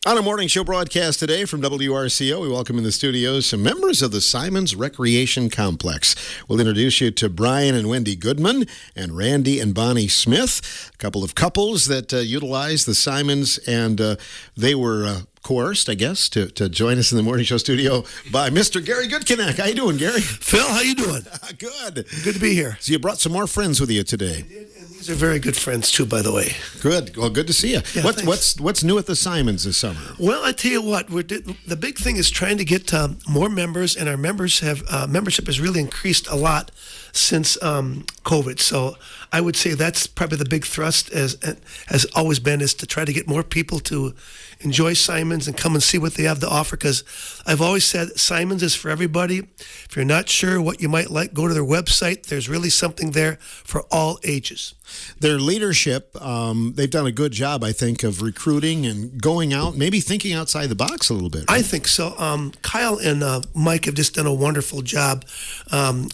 On a morning show broadcast today from WRCO, we welcome in the studios some members of the Symons Recreation Complex. We'll introduce you to Brian and Wendy Goodman and Randy and Bonnie Smith, a couple of couples that utilize the Symons, and they were coerced, I guess, to join us in the morning show studio by Mr. Gary Goodkinak. How you doing, Gary? Phil, how you doing? Good. Good to be here. So you brought some more friends with you today. I did, and these are very good friends, too, by the way. Good. Well, good to see you. Yeah, what's new at the Symons this summer? Well, I tell you what, the big thing is trying to get more members, and our members have membership has really increased a lot since COVID. So I would say that's probably the big thrust, has always been, is to try to get more people to enjoy Symons and come and see what they have to offer, because I've always said Symons is for everybody. If you're not sure what you might like, go to their website. There's really something there for all ages. Their leadership, they've done a good job, I think, of recruiting and going out, maybe thinking outside the box a little bit. Right? I think so. Kyle and Mike have just done a wonderful job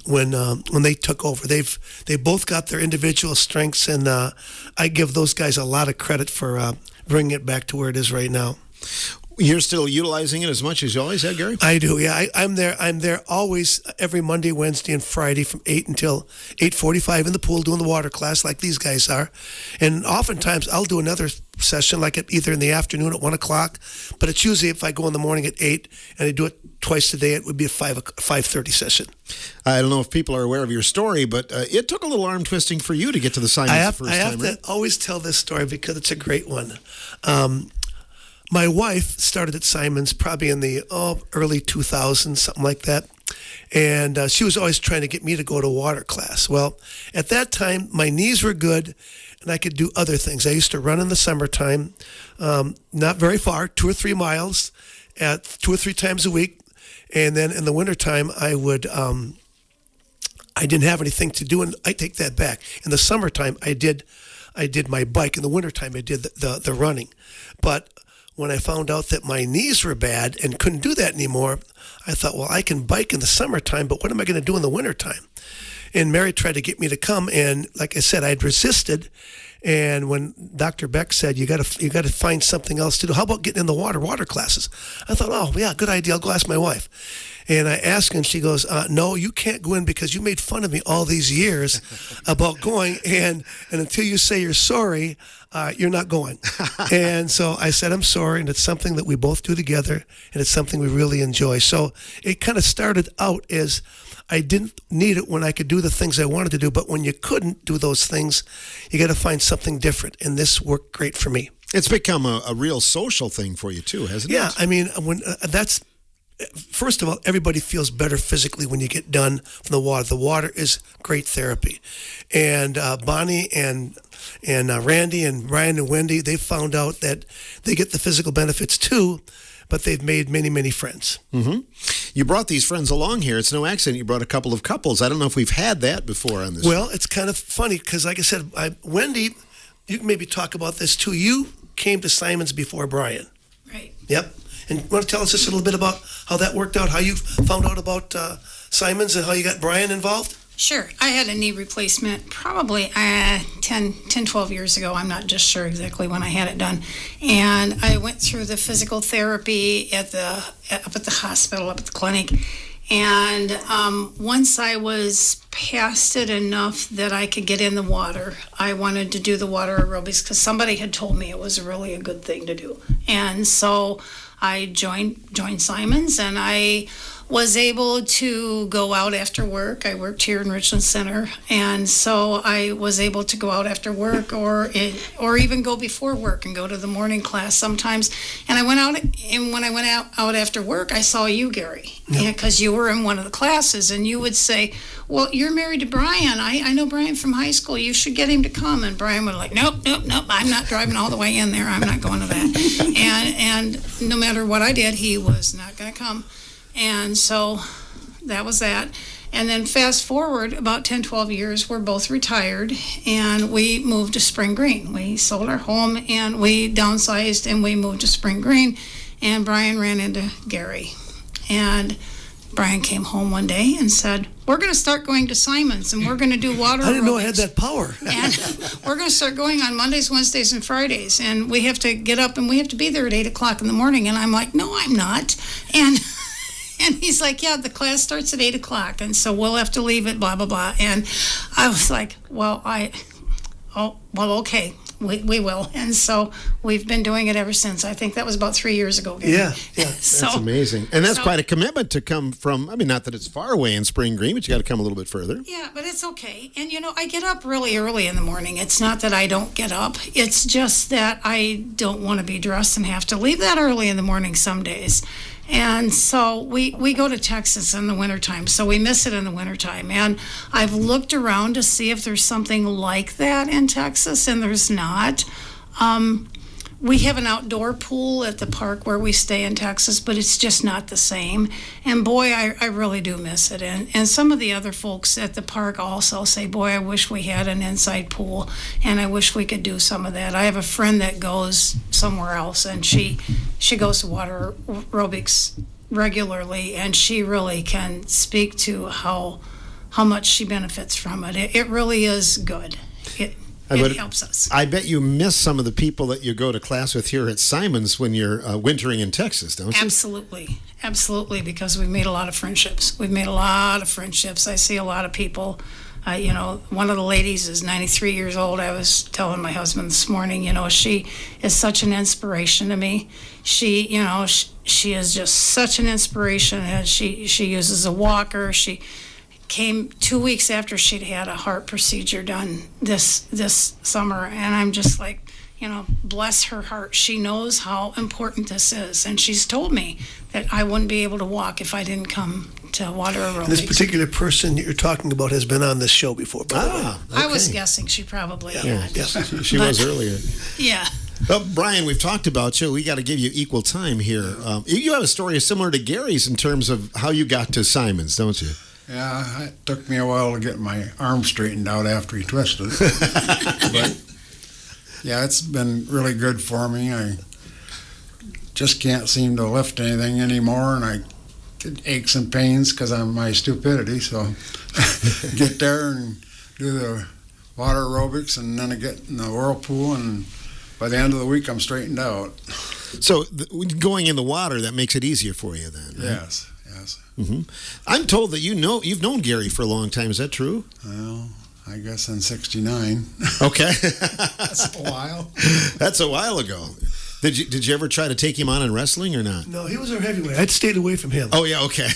when they took over. They both got their individual strengths, and I give those guys a lot of credit for bringing it back to where it is right now. You're still utilizing it as much as you always have, Gary? I do, yeah. I'm there always, every Monday, Wednesday, and Friday from 8 until 8:45 in the pool doing the water class like these guys are. And oftentimes I'll do another session like either in the afternoon at 1 o'clock, but it's usually if I go in the morning at 8 and I do it twice a day, it would be a 5:30 session. I don't know if people are aware of your story, but it took a little arm twisting for you to get to the Symons the first time. I have to always tell this story because it's a great one. My wife started at Symons probably in the early 2000s, something like that. And she was always trying to get me to go to water class. Well, at that time, my knees were good, and I could do other things. I used to run in the summertime, not very far, 2 or 3 miles, at 2 or 3 times a week. And then in the wintertime, I would... I didn't have anything to do, and I take that back. In the summertime, I did my bike. In the wintertime, I did the running. But when I found out that my knees were bad and couldn't do that anymore, I thought, well, I can bike in the summertime, but what am I going to do in the wintertime? And Mary tried to get me to come, and like I said, I'd resisted. And when Dr. Beck said, you got to find something else to do, how about getting in the water classes? I thought, oh, yeah, good idea. I'll go ask my wife. And I asked her, and she goes, no, you can't go in because you made fun of me all these years about going, and until you say you're sorry, you're not going. And so I said, I'm sorry, and it's something that we both do together, and it's something we really enjoy. So it kind of started out as I didn't need it when I could do the things I wanted to do, but when you couldn't do those things, you got to find something different, and this worked great for me. It's become a real social thing for you, too, hasn't it? Yeah, I mean, first of all, everybody feels better physically when you get done from the water. The water is great therapy. And Bonnie and Randy and Brian and Wendy, they found out that they get the physical benefits too, but they've made many, many friends. Mm-hmm. You brought these friends along here. It's no accident you brought a couple of couples. I don't know if we've had that before on this. Well, it's kind of funny because, like I said, Wendy, you can maybe talk about this too. You came to Symons before Brian. Right. Yep. And you want to tell us just a little bit about how that worked out, how you found out about Symons and how you got Brian involved? Sure. I had a knee replacement probably 12 years ago. I'm not just sure exactly when I had it done. And I went through the physical therapy up at the hospital, up at the clinic. And once I was past it enough that I could get in the water, I wanted to do the water aerobics because somebody had told me it was really a good thing to do. And so I joined Symons, and I was able to go out after work. I worked here in Richland Center, and so I was able to go out after work or even go before work and go to the morning class sometimes. And I went out, and when I went out after work, I saw you, Gary, because you were in one of the classes, and you would say, well, you're married to Brian. I know Brian from high school. You should get him to come. And Brian would like, nope, I'm not driving all the way in there. I'm not going to that. And no matter what I did, he was not going to come. And so that was that. And then fast forward about 10, 12 years, we're both retired, and we moved to Spring Green. We sold our home, and we downsized, and we moved to Spring Green, and Brian ran into Gary. And Brian came home one day and said, we're going to start going to Symons and we're going to do water I didn't know I aerobics. had that power. And we're going to start going on Mondays, Wednesdays, and Fridays. And we have to get up and we have to be there at 8 o'clock in the morning. And I'm like, no, I'm not. And he's like, yeah, the class starts at 8 o'clock. And so we'll have to leave at blah, blah, blah. And I was like, okay. We will. And so we've been doing it ever since. I think that was about 3 years ago. Yeah. So, That's amazing. And that's quite a commitment to come from, I mean, not that it's far away in Spring Green, but you got to come a little bit further. yeah, but it's okay. And, I get up really early in the morning. It's not that I don't get up. It's just that I don't want to be dressed and have to leave that early in the morning some days. And so we go to Texas in the wintertime, so we miss it in the wintertime. And I've looked around to see if there's something like that in Texas, and there's not. We have an outdoor pool at the park where we stay in Texas, but it's just not the same. And boy, I really do miss it. And some of the other folks at the park also say, boy, I wish we had an inside pool, and I wish we could do some of that. I have a friend that goes somewhere else, and she goes to water aerobics regularly, and she really can speak to how much she benefits from it. It really is good. It helps us. I bet you miss some of the people that you go to class with here at Symons when you're wintering in Texas, don't you? Absolutely, because we've made a lot of friendships. I see a lot of people. One of the ladies is 93 years old. I was telling my husband this morning, she is such an inspiration to me. She is just such an inspiration. And she uses a walker. She came 2 weeks after she'd had a heart procedure done this summer, and I'm just like, bless her heart. She knows how important this is, and she's told me that I wouldn't be able to walk if I didn't come to water aerobics. This particular person that you're talking about has been on this show before, by the way. I was guessing she probably had. Yeah. She was earlier. Yeah. Well, Brian, we've talked about you. We got to give you equal time here. You have a story similar to Gary's in terms of how you got to Symons, don't you? Yeah, it took me a while to get my arm straightened out after he twisted it. But, yeah, it's been really good for me. I just can't seem to lift anything anymore, and I get aches and pains because of my stupidity. So get there and do the water aerobics, and then I get in the whirlpool, and by the end of the week, I'm straightened out. So going in the water, that makes it easier for you then, right? Yes. Mm-hmm. I'm told that you've known Gary for a long time. Is that true? Well, I guess in '69. Okay. That's a while. That's a while ago. Did you ever try to take him on in wrestling or not? No, he was our heavyweight. I'd stayed away from him. Oh, yeah, okay.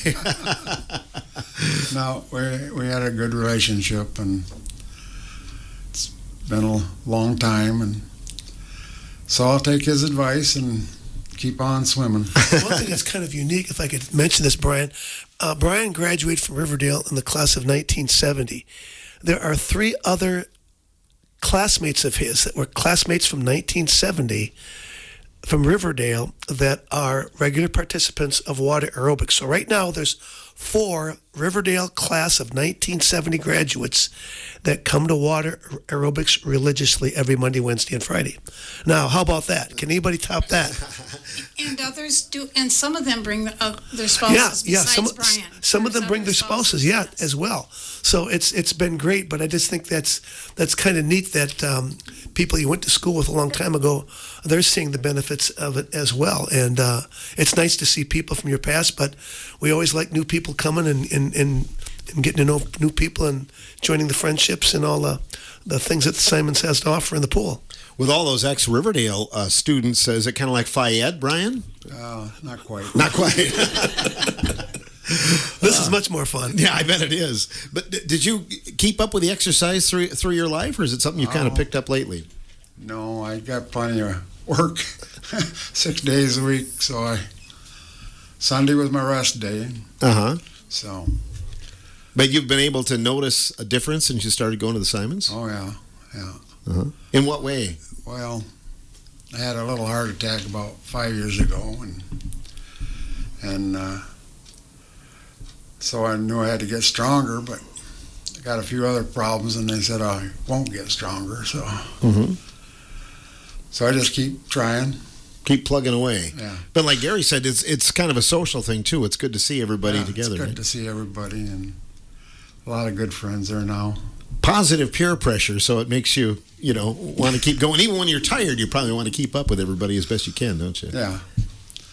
No, we had a good relationship, and it's been a long time, and so I'll take his advice and keep on swimming. One thing that's kind of unique, if I could mention this, Brian. Brian graduated from Riverdale in the class of 1970. There are 3 other classmates of his that were classmates from 1970 from Riverdale that are regular participants of water aerobics. So right now there's 4 Riverdale class of 1970 graduates that come to water aerobics religiously every Monday, Wednesday, and Friday. Now, how about that? Can anybody top that? And others do, and some of them bring their spouses. Yeah. Besides Some of Brian. them bring their spouses, yes. as well. So it's been great, but I just think that's kind of neat that people you went to school with a long time ago, they're seeing the benefits of it as well. And it's nice to see people from your past, but we always like new people coming and getting to know new people and joining the friendships and all the things that Symons has to offer in the pool. With all those ex-Riverdale students, is it kind of like Phi Ed, Brian? Not quite. Not quite. This is much more fun. Yeah, I bet it is. But did you keep up with the exercise through your life, or is it something you kind of picked up lately? No, I got plenty of work, 6 days a week. So Sunday was my rest day. So. But you've been able to notice a difference since you started going to the Symons? Oh yeah. In what way? Well, I had a little heart attack about 5 years ago, and so I knew I had to get stronger, but I got a few other problems, and they said I won't get stronger, so so I just keep trying. Keep plugging away. Yeah. But like Gary said, it's kind of a social thing too. It's good to see everybody together. It's good right? to see everybody, and a lot of good friends there now. Positive peer pressure, so it makes you, want to keep going. Even when you're tired, you probably want to keep up with everybody as best you can, don't you? Yeah,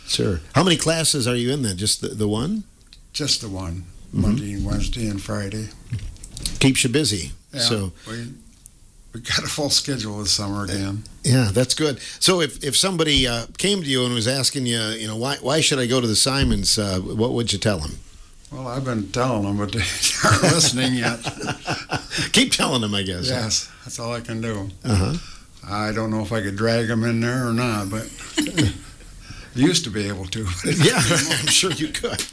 Sure. How many classes are you in then? Just the one? just the one, Monday, Wednesday, and Friday. Keeps you busy. Yeah, So we got a full schedule this summer again. yeah, that's good. So if somebody came to you and was asking you, why should I go to the Symons? What would you tell them? Well, I've been telling them, but they aren't listening yet. Keep telling them, I guess. Yes, that's all I can do. Uh-huh. I don't know if I could drag them in there or not, but used to be able to. Yeah, I'm sure you could.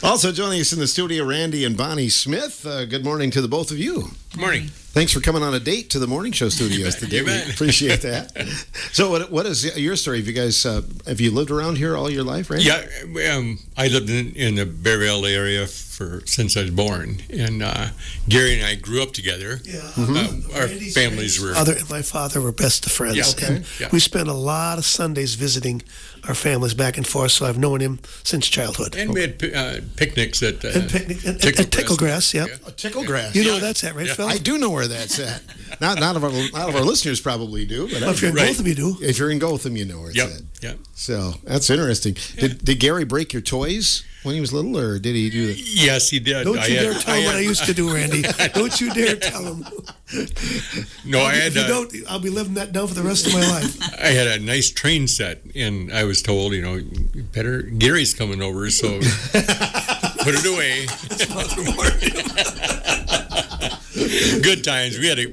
Also joining us in the studio, Randy and Bonnie Smith. Good morning to the both of you. Good morning. Thanks for coming on a date to the morning show studios today. You bet. We appreciate that. So, what is your story? Have you guys have you lived around here all your life, Randy? Yeah, I lived in the Bearville area since I was born, and Gary and I grew up together. Yeah. Our Randy's families were. Father and my father were best of friends. Yeah. Okay. And Yeah. we spent a lot of Sundays visiting our families back and forth, so I've known him since childhood. And we had picnics at And picnic and Ticklegrass, yeah. Ticklegrass. You know where that's at, right, Phil? I do know where that's at. Not of our listeners probably do, but Well, if you're in Right. Botham, you do. if you're in Gotham, you know where it's Yep. at. Yep. So that's interesting. Did Gary break your toys when he was little, or did he do that? Yes, he did. Don't you dare tell him what I used to do, Randy. Don't you dare tell him. No, I If had. you don't, I'll be living that down for the rest of my life. I had a nice train set, and I was told, better. Gary's coming over, so put it away. Good times. We had a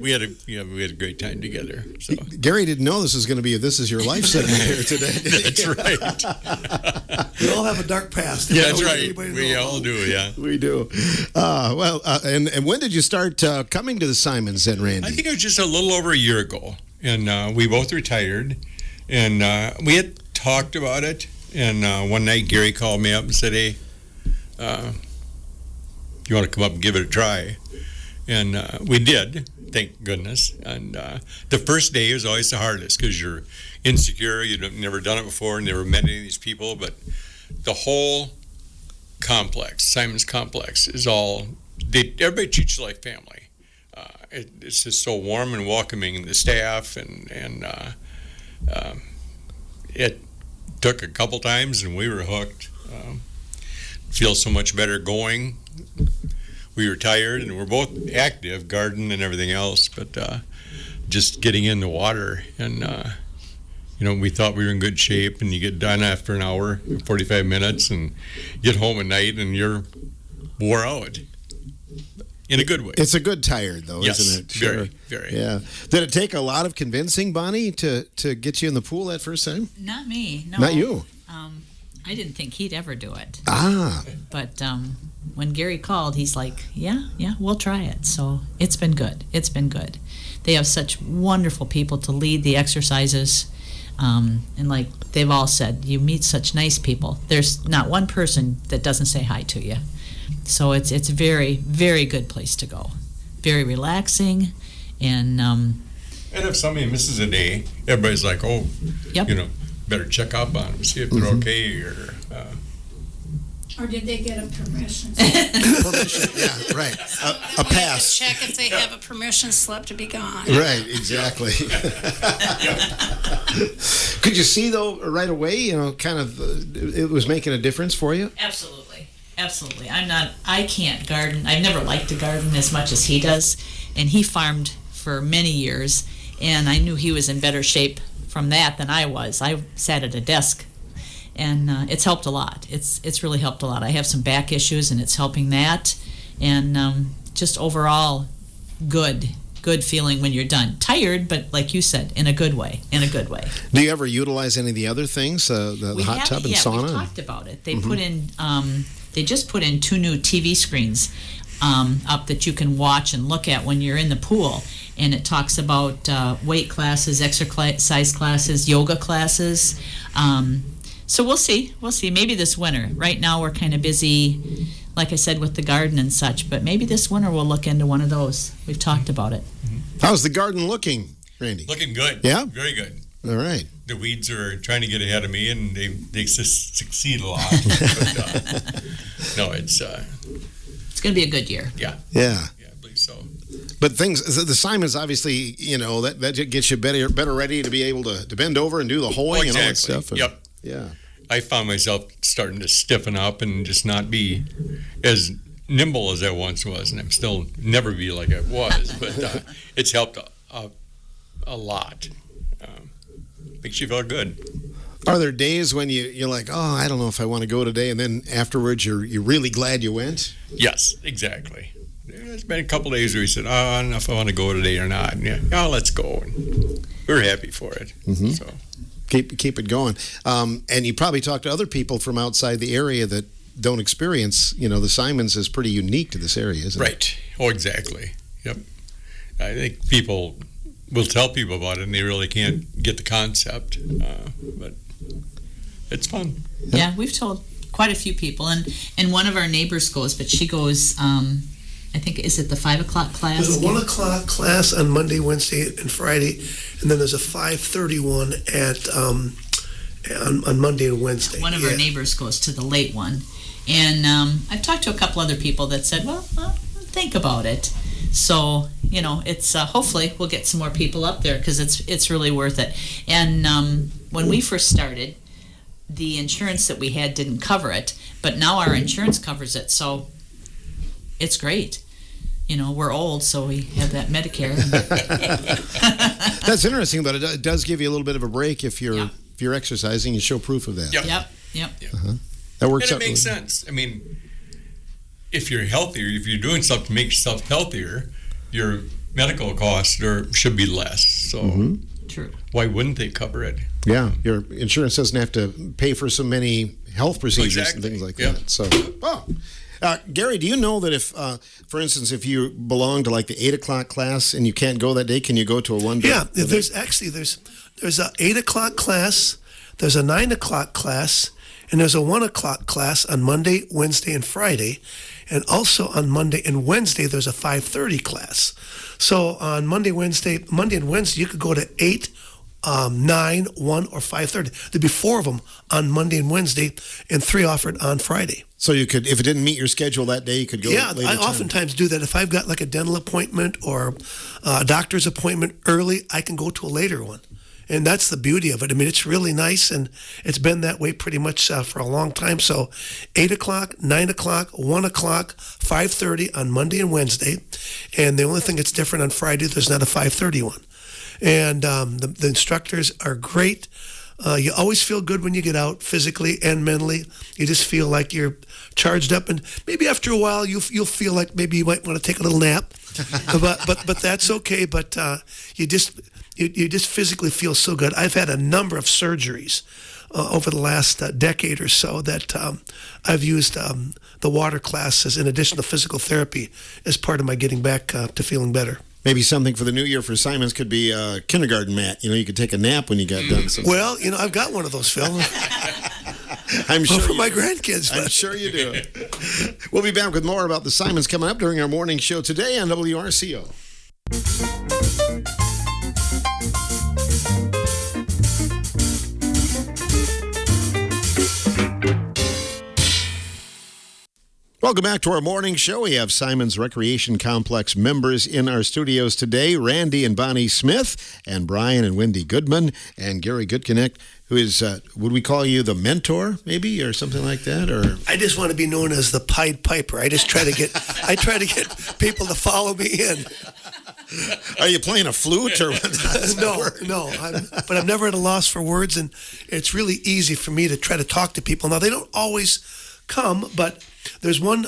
great time together. So Gary didn't know this was going to be a "This Is Your Life" segment here today. that's right. We all have a dark past. That's Don't let right. anybody We know. all do. Yeah. We do. And when did you start coming to the Symons then, Randy? I think it was just a little over a year ago, and we both retired, and we had talked about it. And one night, Gary called me up and said, "Hey, you want to come up and give it a try?" And we did, thank goodness. And the first day was always the hardest because you're insecure. You've never done it before, never met any of these people. But the whole complex, Symons Complex, is all. Everybody treats you like family. It's just so warm and welcoming, and the staff, and it took a couple times, and we were hooked. Feel so much better going. We were tired, and we're both active, garden and everything else, but just getting in the water, and we thought we were in good shape, and you get done after an hour, 45 minutes, and get home at night, and you're wore out. In a good way. It's a good tired, though, Yes, isn't it? very, very. Yeah. Did it take a lot of convincing, Bonnie, to get you in the pool that first time? Not me. No. Not you. I didn't think he'd ever do it. Ah. But when Gary called, he's like, yeah, we'll try it. So it's been good. It's been good. They have such wonderful people to lead the exercises. And like they've all said, you meet such nice people. There's not one person that doesn't say hi to you. So it's a very, very good place to go. Very relaxing. And And if somebody misses a day, everybody's like, oh, Yep. Better check up on them, see if they're okay, Or did they get a permission? Permission. Yeah, right. A pass. Check if they have a permission slip to be gone. Right, exactly. Could you see, though, right away, it was making a difference for you? Absolutely. I can't garden. I've never liked to garden as much as he does. And he farmed for many years. And I knew he was in better shape from that than I was. I sat at a desk. And it's helped a lot. It's really helped a lot. I have some back issues, and it's helping that. And just overall, good feeling when you're done. Tired, but like you said, in a good way. Do you ever utilize any of the other things, the hot tub and sauna? We've talked about it. They put in, they just put in 2 new TV screens up that you can watch and look at when you're in the pool. And it talks about weight classes, exercise classes, yoga classes. So we'll see. Maybe this winter. Right now we're kind of busy, like I said, with the garden and such. But maybe this winter we'll look into one of those. We've talked about it. How's the garden looking, Randy? looking good. Yeah? Very good. All right. The weeds are trying to get ahead of me, and they succeed a lot. But, no, it's going to be a good year. yeah, Yeah. I believe so. But things, the Symons obviously, that gets you better ready to be able to bend over and do the hoeing and all that stuff. And, Yep. Yeah. I found myself starting to stiffen up and just not be as nimble as I once was, and I'm still never be like I was. But it's helped a lot. Makes you feel good. Are there days when you're like, oh, I don't know if I want to go today, and then afterwards you're really glad you went? Yes, exactly. There's been a couple days where we said, I don't know if I want to go today or not. And yeah, let's go. And we're happy for it. Mm-hmm. So Keep it going. And you probably talk to other people from outside the area that don't experience, the Symons is pretty unique to this area, isn't it? right. Oh, exactly. Yep. I think people will tell people about it, and they really can't get the concept. But it's fun. Yeah, we've told quite a few people, and one of our neighbors goes, but she goes. I think, is it the 5 o'clock class? There's a 1 o'clock class on Monday, Wednesday, and Friday, and then there's a 5:30 one on Monday and Wednesday. One of our neighbors goes to the late one, and I've talked to a couple other people that said, well, think about it. So it's hopefully we'll get some more people up there because it's really worth it. And when we first started, the insurance that we had didn't cover it, but now our insurance covers it, so it's great. We're old, so we have that Medicare. That's interesting, but it does give you a little bit of a break if you're exercising. You show proof of that. Yep. Yep. That works And out. it makes sense. I mean, if you're healthier, if you're doing stuff to make yourself healthier, your medical costs should be less. So True. why wouldn't they cover it? Yeah, your insurance doesn't have to pay for so many health procedures Exactly. and things like Yeah. that. So, Gary, do you know that if, for instance, if you belong to like the 8 o'clock class and you can't go that day, can you go to a 1 day? Yeah, there's a 8 o'clock class, there's a 9 o'clock class, and there's a 1 o'clock class on Monday, Wednesday, and Friday. And also on Monday and Wednesday, there's a 5:30 class. So on Monday and Wednesday, you could go to 8, 9, 1, or 5:30. There'd be 4 of them on Monday and Wednesday, and 3 offered on Friday. So you could, if it didn't meet your schedule that day, you could go Yeah, later I time. oftentimes do that. If I've got like a dental appointment or a doctor's appointment early, I can go to a later one. And that's the beauty of it. I mean, it's really nice, and it's been that way pretty much for a long time. So 8 o'clock, 9 o'clock, 1 o'clock, 5:30 on Monday and Wednesday. And the only thing that's different on Friday, there's not a 5:30 one. And the instructors are great. You always feel good when you get out, physically and mentally. You just feel like you're charged up, and maybe after a while you'll feel like maybe you might want to take a little nap, but that's okay. But you just physically feel so good. I've had a number of surgeries over the last decade or so that I've used the water classes in addition to physical therapy as part of my getting back to feeling better. Maybe something for the new year for Symons could be a kindergarten mat. You could take a nap when you got done. Well, I've got one of those, Phil. I'm sure for you my do. grandkids. I'm But sure you do. We'll be back with more about the Symons coming up during our morning show today on WRCO. Welcome back to our morning show. We have Symons Recreation Complex members in our studios today, Randy and Bonnie Smith, and Brian and Wendy Goodman, and Gary Goodconnect, who is, would we call you the mentor, maybe, or something like that? Or I just want to be known as the Pied Piper. I try to get people to follow me in. Are you playing a flute or what? No. But I'm never at a loss for words, and it's really easy for me to try to talk to people. Now, they don't always come, but there's one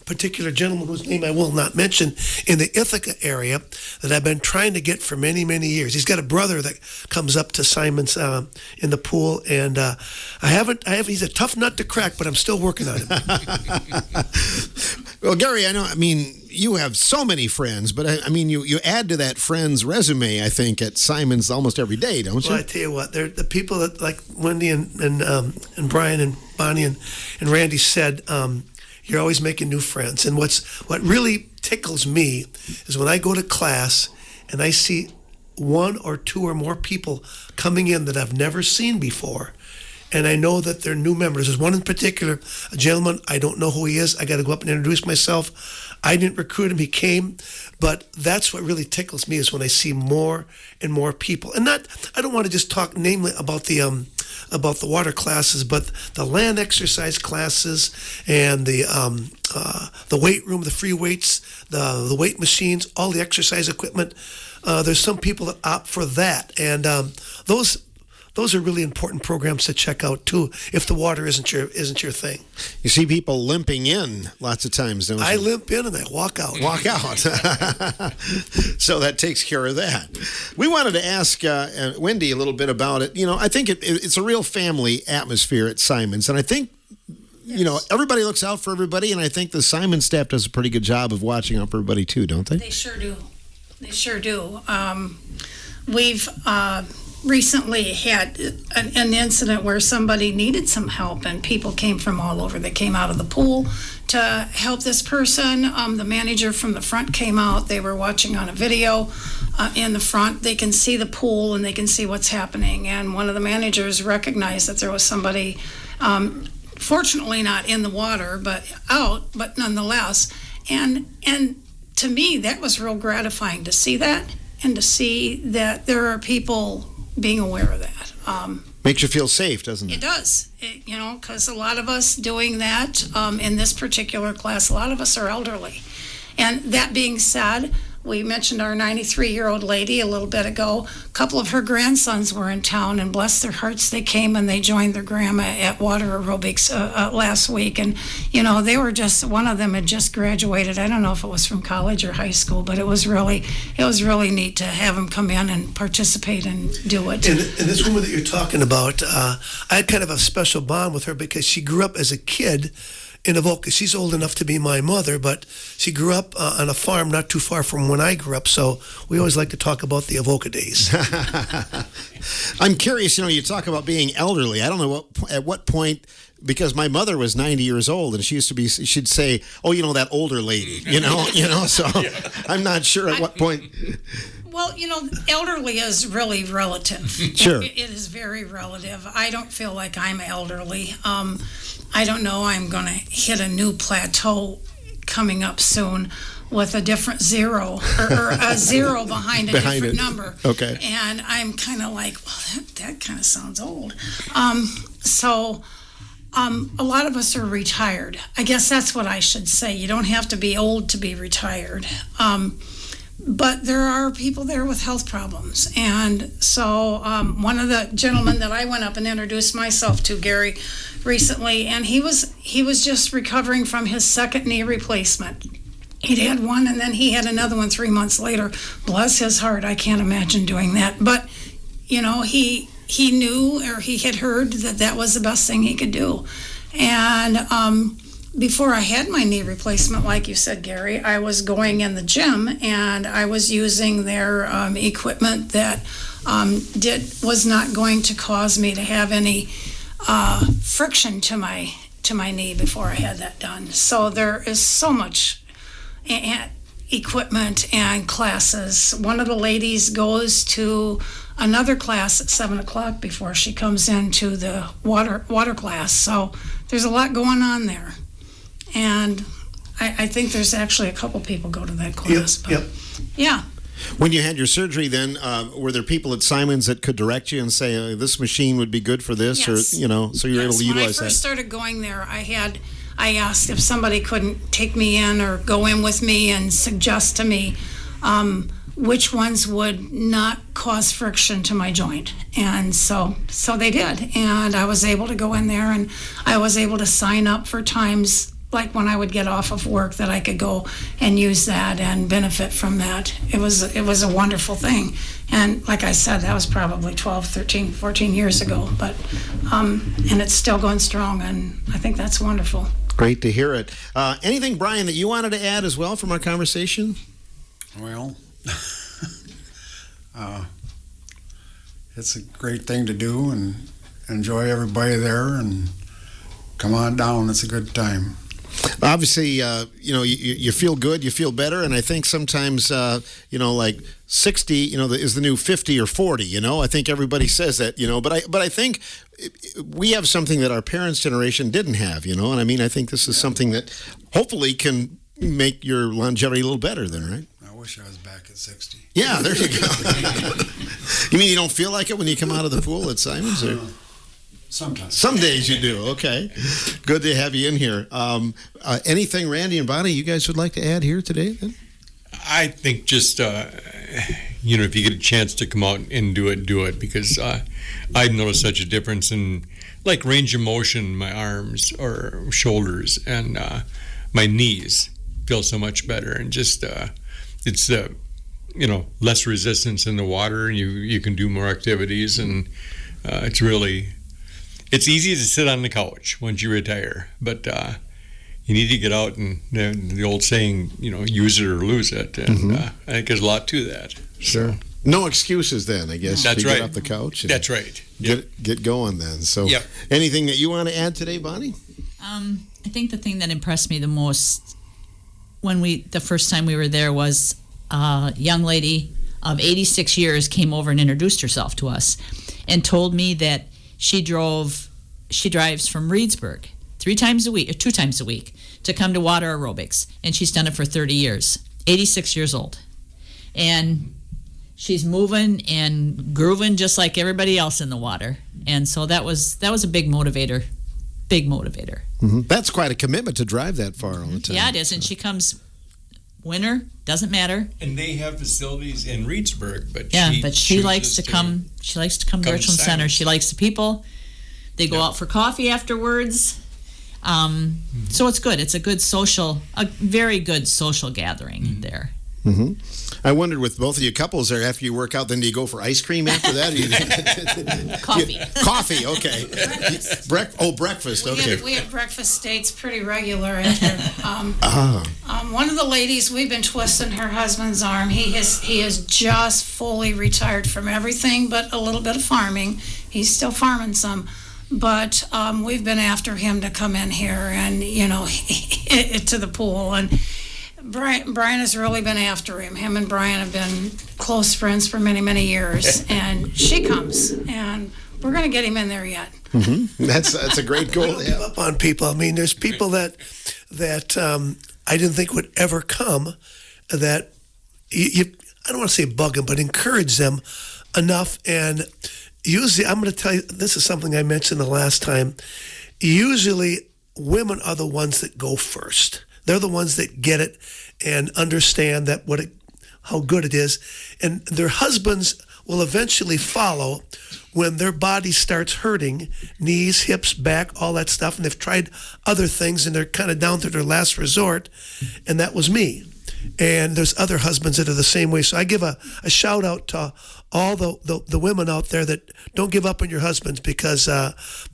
particular gentleman whose name I will not mention in the Ithaca area that I've been trying to get for many, many years. He's got a brother that comes up to Symons in the pool, and he's a tough nut to crack, but I'm still working on him. Well, Gary, you have so many friends, but you add to that friend's resume, I think, at Symons almost every day, don't you? Well, I tell you what, they're the people that, like Wendy and Brian and Bonnie and Randy said, you're always making new friends. And what really tickles me is when I go to class and I see one or two or more people coming in that I've never seen before. And I know that they're new members. There's one in particular, a gentleman, I don't know who he is. I got to go up and introduce myself. I didn't recruit him, he came. But that's what really tickles me is when I see more and more people. And not, I don't want to just talk namely about the water classes, but the land exercise classes and the weight room, the free weights, the weight machines, all the exercise equipment. There's some people that opt for that. And those are really important programs to check out too. If the water isn't your thing, You see people limping in lots of times, don't you? I limp in and I walk out. Walk out. So that takes care of that. We wanted to ask Wendy a little bit about it. I think it's a real family atmosphere at Symons, and I think everybody looks out for everybody, and I think the Symons staff does a pretty good job of watching out for everybody too, don't they? They sure do. They sure do. We've recently had an incident where somebody needed some help, and people came from all over. They came out of the pool to help this person. The manager from the front came out. They were watching on a video in the front. They can see the pool and they can see what's happening. And one of the managers recognized that there was somebody, fortunately not in the water, but out, but nonetheless. And to me, that was real gratifying to see that, and to see that there are people being aware of that. Makes you feel safe, doesn't it? It does, because a lot of us doing that in this particular class, a lot of us are elderly. And that being said, we mentioned our 93-year-old lady a little bit ago. A couple of her grandsons were in town, and bless their hearts, they came and they joined their grandma at water aerobics last week. And, they were one of them had just graduated. I don't know if it was from college or high school, but it was really neat to have them come in and participate and do it. And this woman that you're talking about, I had kind of a special bond with her because she grew up as a kid in Avoca. She's old enough to be my mother, but she grew up on a farm not too far from when I grew up, so we always like to talk about the Avoca days. I'm curious, you talk about being elderly. I don't know at what point, because my mother was 90 years old, and she'd say, oh, that older lady, so I'm not sure at what point. Well, elderly is really relative. Sure. It is very relative. I don't feel like I'm elderly. I don't know. I'm going to hit a new plateau coming up soon with a different zero or a zero behind a different number. Okay. And I'm kind of like, well, that kind of sounds old. A lot of us are retired. I guess that's what I should say. You don't have to be old to be retired. But there are people there with health problems. And so one of the gentlemen that I went up and introduced myself to, Gary, recently, and he was just recovering from his second knee replacement. He'd had one, and then he had another one 3 months later. Bless his heart, I can't imagine doing that. But, he knew, or he had heard that was the best thing he could do. And before I had my knee replacement, like you said, Gary, I was going in the gym, and I was using their equipment that was not going to cause me to have any friction to my knee before I had that done. So there is so much equipment and classes. One of the ladies goes to another class at 7:00 before she comes into the water class. So there's a lot going on there. And I think there's actually a couple people go to that class. Yep. Yeah. When you had your surgery, then were there people at Symons that could direct you and say this machine would be good for this, Yes. or so you were able to utilize that? When I first started going there, I asked if somebody couldn't take me in or go in with me and suggest to me which ones would not cause friction to my joint. And so they did. And I was able to go in there, and I was able to sign up for times like when I would get off of work that I could go and use that and benefit from that. It was a wonderful thing. And like I said, that was probably 12, 13, 14 years ago. But and it's still going strong, and I think that's wonderful. Great to hear it. Anything, Brian, that you wanted to add as well from our conversation? Well, it's a great thing to do, and enjoy everybody there, and come on down. It's a good time. Obviously, you feel good, you feel better, and I think sometimes, like 60, is the new 50 or 40. I think everybody says that, but I think we have something that our parents' generation didn't have, and I mean, I think this is something that hopefully can make your longevity a little better then, right? I wish I was back at 60. Yeah, there you go. You mean you don't feel like it when you come out of the pool at Symons? Or? Sometimes. Some days you do. Okay. Good to have you in here. Anything, Randy and Bonnie, you guys would like to add here today then? I think just, if you get a chance to come out and do it, because I've noticed such a difference in, like, range of motion in my arms or shoulders, and my knees feel so much better, and just it's less resistance in the water, and you can do more activities, and it's easy to sit on the couch once you retire, but you need to get out, and the old saying, use it or lose it, and I think there's a lot to that. Sure. No excuses then, I guess. That's you right. Get off the couch. And That's right. Yep. Get going then. So, Yep. Anything that you want to add today, Bonnie? I think the thing that impressed me the most the first time we were there was a young lady of 86 years came over and introduced herself to us and told me that she drives from Reedsburg 2 times a week to come to water aerobics, and she's done it for 30 years, 86 years old. And she's moving and grooving just like everybody else in the water. And so that was a big motivator. Mm-hmm. That's quite a commitment to drive that far all the time. Yeah, it is. And she comes winter, doesn't matter. And they have facilities in Reedsburg, but she likes to come. She likes to come to Richland Center. She likes the people. They go out for coffee afterwards. So it's good. It's a very good social gathering there. Mm-hmm. I wondered with both of you couples there, after you work out, then do you go for ice cream after that? Coffee. Coffee, okay. Breakfast, okay. We have breakfast dates pretty regular after. One of the ladies, we've been twisting her husband's arm. He is just fully retired from everything but a little bit of farming. He's still farming some. But we've been after him to come in here and, to the pool. And Brian has really been after him. Him and Brian have been close friends for many, many years. And she comes, and we're going to get him in there yet. Mm-hmm. That's a great goal. I don't give up on people. I mean, there's people that I didn't think would ever come that I don't want to say bug them, but encourage them enough. And usually, I'm going to tell you, this is something I mentioned the last time. Usually, women are the ones that go first. They're the ones that get it and understand that how good it is. And their husbands will eventually follow when their body starts hurting, knees, hips, back, all that stuff. And they've tried other things and they're kind of down to their last resort. And that was me. And there's other husbands that are the same way. So I give a shout out to all the women out there that don't give up on your husbands, because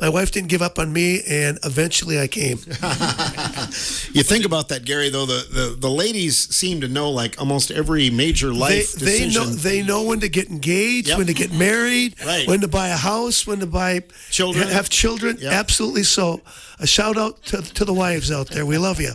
my wife didn't give up on me, and eventually I came. You think about that, Gary, though, the ladies seem to know like almost every major life decision. They know when to get engaged, when to get married, right, when to buy a house, when to buy children, have children. Yep. Absolutely. So a shout out to the wives out there. We love you.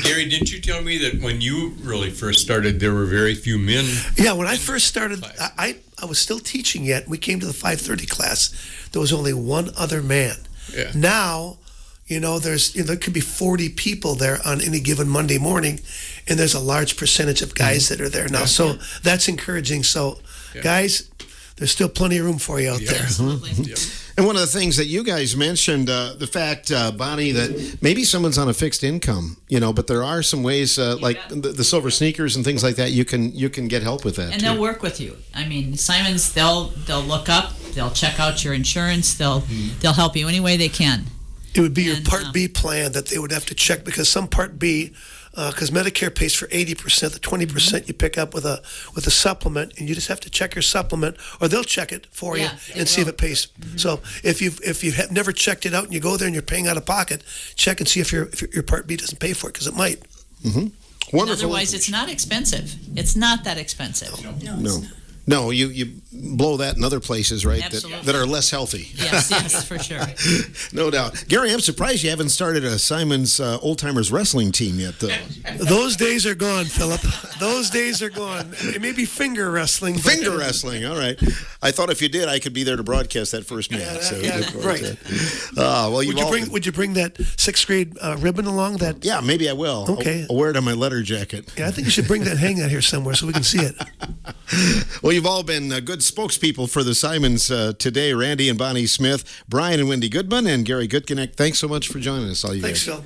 Gary, didn't you tell me that when you really first started, there were very few men? Yeah, when I first started, I was still teaching yet. We came to the 5:30 class. There was only one other man. Yeah. Now, there could be 40 people there on any given Monday morning, and there's a large percentage of guys that are there now. So that's encouraging. So, guys, there's still plenty of room for you out there. Absolutely. Yep. And one of the things that you guys mentioned, the fact, Bonnie, that maybe someone's on a fixed income, but there are some ways, like the silver sneakers and things like that, you can get help with that. And too. they'll work with you. I mean, Symons, they'll look up, they'll check out your insurance, they'll help you any way they can. It would be your Part B plan that they would have to check, because some Part B, because Medicare pays for 80%, the 20% you pick up with a supplement, and you just have to check your supplement, or they'll check it for you and see if it pays. So if you have never checked it out and you go there and you're paying out of pocket, check and see if your Part B doesn't pay for it, because it might. Mm-hmm. Wonderful. Otherwise, it's not expensive. It's not that expensive. No. No, you blow that in other places, right? Absolutely. That are less healthy. Yes, for sure. No doubt. Gary, I'm surprised you haven't started a Symons Old Timers wrestling team yet, though. Those days are gone, Philip. Those days are gone. It may be finger wrestling. but- Finger wrestling, all right. I thought if you did, I could be there to broadcast that first match. right. Well, you've Would you bring that sixth grade ribbon along? That Yeah, maybe I will. Okay. I'll wear it on my letter jacket. I think you should bring that, hang that here somewhere so we can see it. Well, you've all been good spokespeople for the Symons today. Randy and Bonnie Smith, Brian and Wendy Goodman, and Gary Goodconnect. Thanks so much for joining us, all you Thanks, guys. Phil.